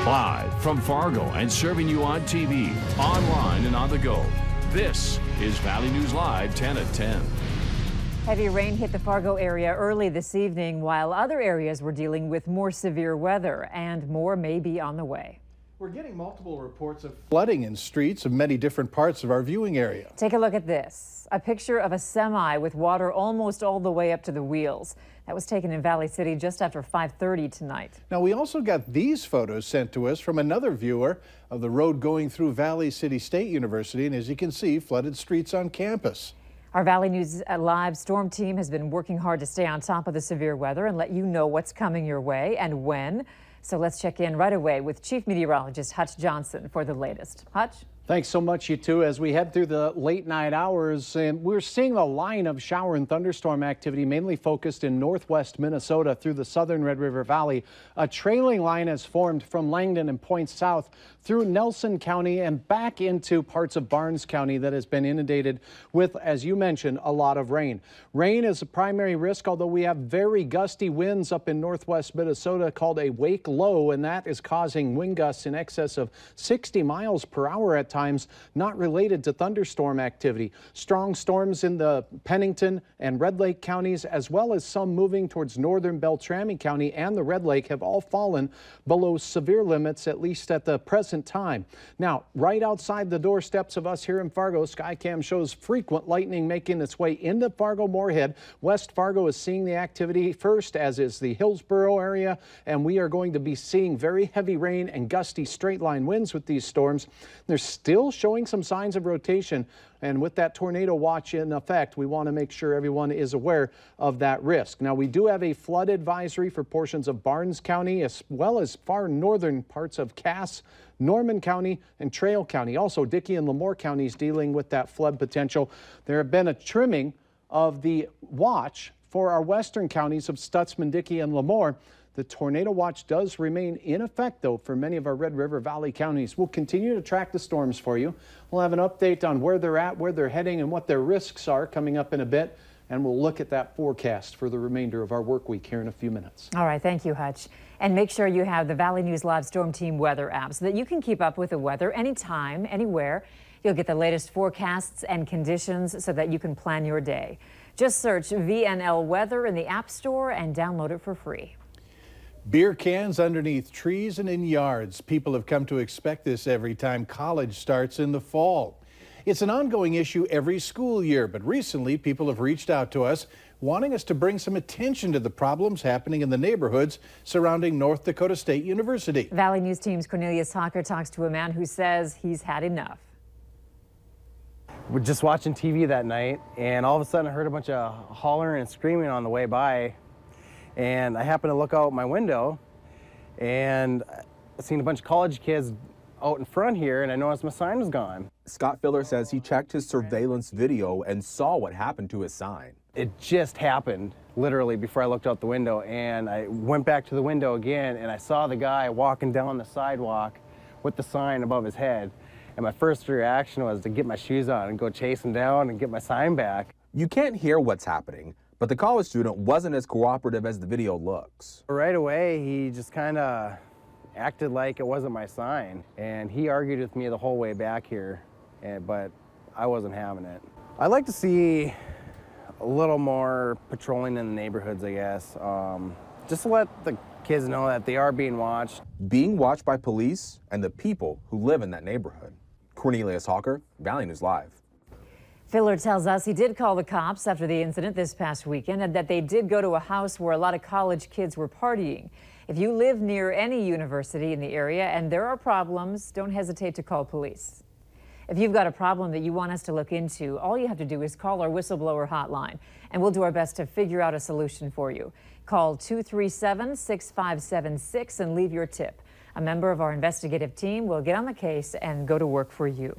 Live from Fargo and serving you on TV, online, and on the go. This is Valley News Live 10 at 10. Heavy rain hit the Fargo area early this evening, while other areas were dealing with more severe weather, and more may be on the way. We're getting multiple reports of flooding in streets of many different parts of our viewing area. Take a look at this. A picture of a semi with water almost all the way up to the wheels. That was taken in Valley City just after 5:30 tonight. Now, we also got these photos sent to us from another viewer of the road going through Valley City State University, and as you can see, flooded streets on campus. Our Valley News Live storm team has been working hard to stay on top of the severe weather and let you know what's coming your way and when. So let's check in right away with Chief Meteorologist Hutch Johnson for the latest. Hutch? Thanks so much, you two. As we head through the late night hours, and we're seeing a line of shower and thunderstorm activity mainly focused in northwest Minnesota through the southern Red River Valley. A trailing line has formed from Langdon and points south through Nelson County and back into parts of Barnes County that has been inundated with, as you mentioned, a lot of rain. Rain is a primary risk, although we have very gusty winds up in northwest Minnesota called a wake low, and that is causing wind gusts in excess of 60 miles per hour at times, not related to thunderstorm activity. Strong storms in the Pennington and Red Lake counties, as well as some moving towards northern Beltrami County and the Red Lake, have all fallen below severe limits, at least at the present time. Now, right outside the doorsteps of us here in Fargo, Skycam shows frequent lightning making its way into Fargo-Moorhead. West Fargo is seeing the activity first, as is the Hillsborough area, and we are going to be seeing very heavy rain and gusty straight-line winds with these storms. They're still showing some signs of rotation, and with that tornado watch in effect, we want to make sure everyone is aware of that risk. Now, we do have a flood advisory for portions of Barnes County, as well as far northern parts of Cass, Norman County, and Trail County. Also, Dickey and Lemoore counties dealing with that flood potential. There have been a trimming of the watch for our western counties of Stutzman, Dickey, and Lemoore. The tornado watch does remain in effect, though, for many of our Red River Valley counties. We'll continue to track the storms for you. We'll have an update on where they're at, where they're heading, and what their risks are coming up in a bit. And we'll look at that forecast for the remainder of our work week here in a few minutes. All right, thank you, Hutch. And make sure you have the Valley News Live Storm Team weather app so that you can keep up with the weather anytime, anywhere. You'll get the latest forecasts and conditions so that you can plan your day. Just search VNL Weather in the App Store and download it for free. Beer cans underneath trees and in yards. People have come to expect this every time college starts in the fall. It's an ongoing issue every school year, but recently people have reached out to us wanting us to bring some attention to the problems happening in the neighborhoods surrounding North Dakota State University. Valley News Team's Cornelius Hawker talks to a man who says he's had enough. We're just watching TV that night, and all of a sudden I heard a bunch of hollering and screaming on the way by. And I happened to look out my window and I seen a bunch of college kids out in front here, and I noticed my sign was gone. Scott Filler says he checked his surveillance video and saw what happened to his sign. It just happened literally before I looked out the window, and I went back to the window again and I saw the guy walking down the sidewalk with the sign above his head. And my first reaction was to get my shoes on and go chase him down and get my sign back. You can't hear what's happening, but the college student wasn't as cooperative as the video looks. Right away, he just kind of acted like it wasn't my sign, and he argued with me the whole way back here, but I wasn't having it. I'd like to see a little more patrolling in the neighborhoods, I guess, just to let the kids know that they are being watched. Being watched by police and the people who live in that neighborhood. Cornelius Hawker, Valley News Live. Filler tells us he did call the cops after the incident this past weekend and that they did go to a house where a lot of college kids were partying. If you live near any university in the area and there are problems, don't hesitate to call police. If you've got a problem that you want us to look into, all you have to do is call our whistleblower hotline, and we'll do our best to figure out a solution for you. Call 237-6576 and leave your tip. A member of our investigative team will get on the case and go to work for you.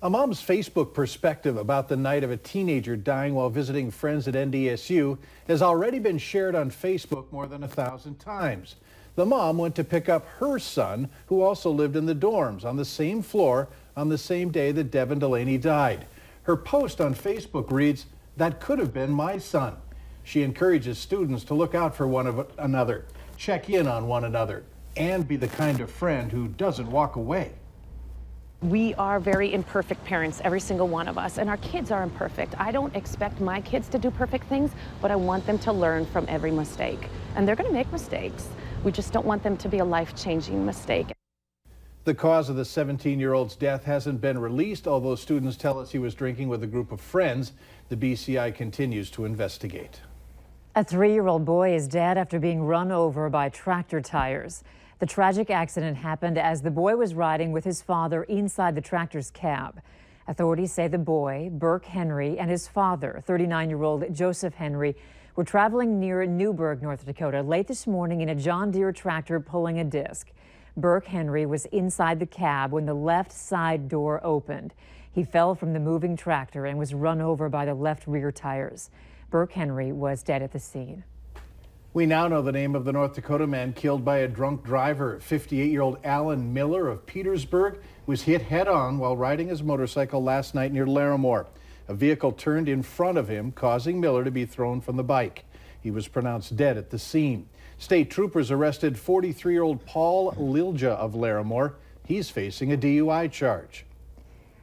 A mom's Facebook perspective about the night of a teenager dying while visiting friends at NDSU has already been shared on Facebook more than 1,000 times. The mom went to pick up her son, who also lived in the dorms on the same floor on the same day that Devin Delaney died. Her post on Facebook reads, "That could have been my son." She encourages students to look out for one another, check in on one another. and be the kind of friend who doesn't walk away. We are very imperfect parents, every single one of us, and our kids are imperfect. I don't expect my kids to do perfect things, but I want them to learn from every mistake. And they're going to make mistakes. We just don't want them to be a life-changing mistake. The cause of the 17-year-old's death hasn't been released, although students tell us he was drinking with a group of friends. The BCI continues to investigate. A 3-year-old boy is dead after being run over by tractor tires. The tragic accident happened as the boy was riding with his father inside the tractor's cab. Authorities say the boy, Burke Henry, and his father, 39-year-old Joseph Henry, were traveling near Newburgh, North Dakota, late this morning in a John Deere tractor pulling a disc. Burke Henry was inside the cab when the left side door opened. He fell from the moving tractor and was run over by the left rear tires. Burke Henry was dead at the scene. We now know the name of the North Dakota man killed by a drunk driver. 58-year-old Alan Miller of Petersburg was hit head-on while riding his motorcycle last night near Larimore. A vehicle turned in front of him, causing Miller to be thrown from the bike. He was pronounced dead at the scene. State troopers arrested 43-year-old Paul Lilja of Larimore. He's facing a DUI charge.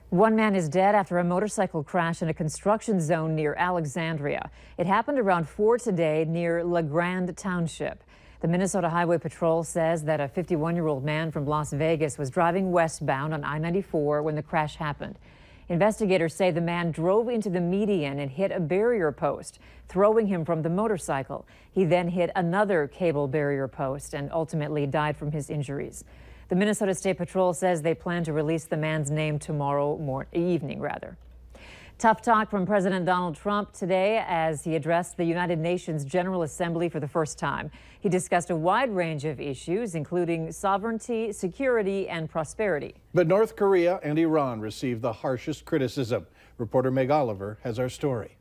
One man is dead after a motorcycle crash in a construction zone near Alexandria. It happened around 4 today near La Grande Township. The Minnesota Highway Patrol says that a 51-year-old man from Las Vegas was driving westbound on I-94 when the crash happened. Investigators say the man drove into the median and hit a barrier post, throwing him from the motorcycle. He then hit another cable barrier post and ultimately died from his injuries. The Minnesota State Patrol says they plan to release the man's name tomorrow evening. Tough talk from President Donald Trump today as he addressed the United Nations General Assembly for the first time. He discussed a wide range of issues, including sovereignty, security, and prosperity. But North Korea and Iran received the harshest criticism. Reporter Meg Oliver has our story.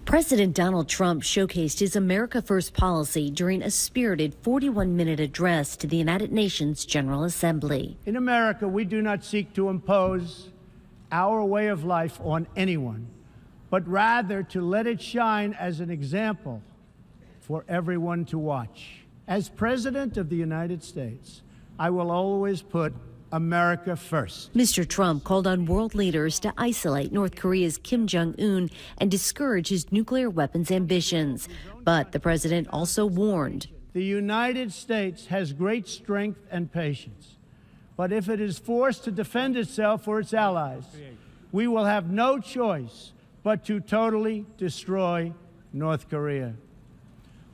President Donald Trump showcased his America First policy during a spirited 41-minute address to the United Nations General Assembly. In America, we do not seek to impose our way of life on anyone, but rather to let it shine as an example for everyone to watch. As President of the United States, I will always put America first. Mr. Trump called on world leaders to isolate North Korea's Kim Jong-un and discourage his nuclear weapons ambitions. But the president also warned. The United States has great strength and patience, but if it is forced to defend itself or its allies, we will have no choice but to totally destroy North Korea.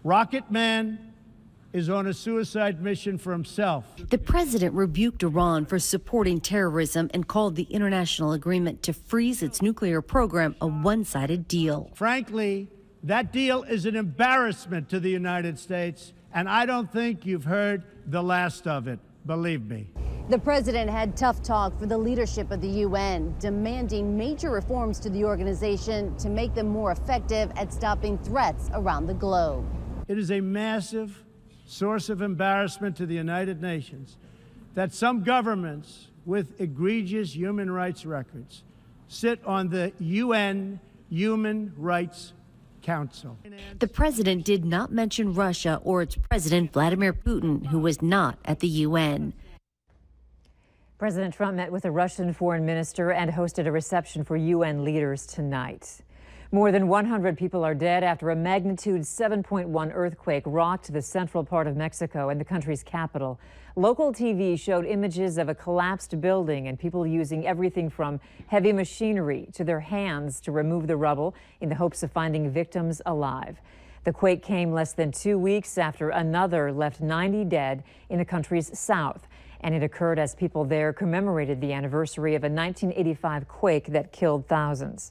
Rocket Man is on a suicide mission for himself. The president rebuked Iran for supporting terrorism and called the international agreement to freeze its nuclear program a one-sided deal. Frankly, that deal is an embarrassment to the United States, and I don't think you've heard the last of it, believe me. The president had tough talk for the leadership of the UN, demanding major reforms to the organization to make them more effective at stopping threats around the globe. It is a massive source of embarrassment to the United Nations that some governments with egregious human rights records sit on the UN Human Rights Council. The president did not mention Russia or its president, Vladimir Putin, who was not at the UN. President Trump met with a Russian foreign minister and hosted a reception for UN leaders tonight. More than 100 people are dead after a magnitude 7.1 earthquake rocked the central part of Mexico and the country's capital. Local TV showed images of a collapsed building and people using everything from heavy machinery to their hands to remove the rubble in the hopes of finding victims alive. The quake came less than 2 weeks after another left 90 dead in the country's south, and it occurred as people there commemorated the anniversary of a 1985 quake that killed thousands.